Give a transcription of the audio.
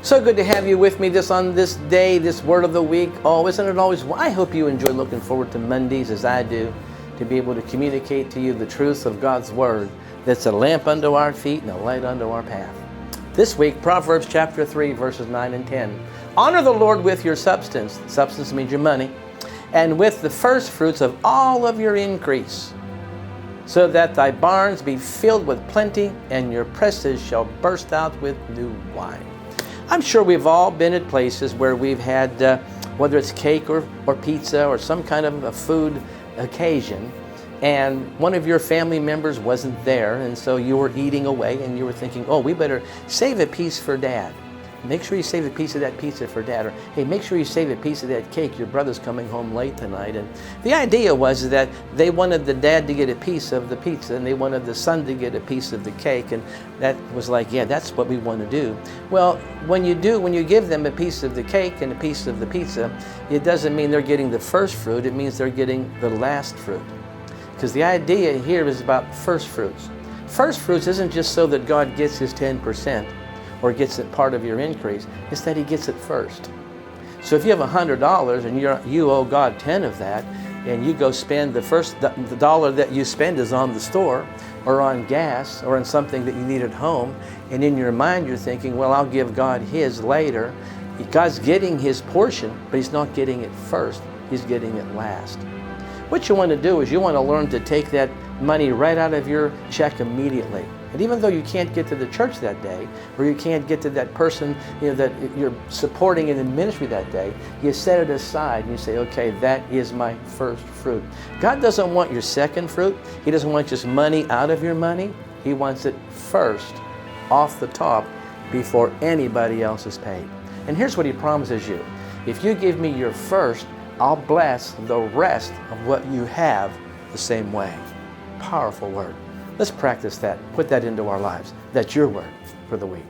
So good to have you with me on this day, this word of the week. Oh, isn't it always? Well, I hope you enjoy looking forward to Mondays as I do, to be able to communicate to you the truth of God's word that's a lamp unto our feet and a light unto our path. This week, Proverbs chapter 3, verses 9 and 10. Honor the Lord with your substance. Substance means your money. And with the first fruits of all of your increase, so that thy barns be filled with plenty, and your presses shall burst out with new wine. I'm sure we've all been at places where we've had, whether it's cake or pizza or some kind of a food occasion, and one of your family members wasn't there, and so you were eating away, and you were thinking, oh, we better save a piece for Dad. Make sure you save a piece of that pizza for Dad. Or, hey, make sure you save a piece of that cake. Your brother's coming home late tonight. And the idea was that they wanted the dad to get a piece of the pizza, and they wanted the son to get a piece of the cake. And that was like, yeah, that's what we want to do. Well, when you give them a piece of the cake and a piece of the pizza, it doesn't mean they're getting the first fruit. It means they're getting the last fruit. Because the idea here is about first fruits. First fruits isn't just so that God gets his 10%. Or gets it part of your increase, it's that he gets it first. So if you have $100 and you owe God 10 of that, and you go spend the dollar that you spend is on the store, or on gas, or on something that you need at home, and in your mind you're thinking, well, I'll give God his later. God's getting his portion, but he's not getting it first, he's getting it last. What you want to do is you want to learn to take that money right out of your check immediately. And even though you can't get to the church that day, or you can't get to that person that you're supporting in the ministry that day, you set it aside and you say, okay, that is my first fruit. God doesn't want your second fruit. He doesn't want just money out of your money. He wants it first, off the top, before anybody else is paid. And here's what he promises you. If you give me your first, I'll bless the rest of what you have the same way. Powerful word. Let's practice that. Put that into our lives. That's your word for the week.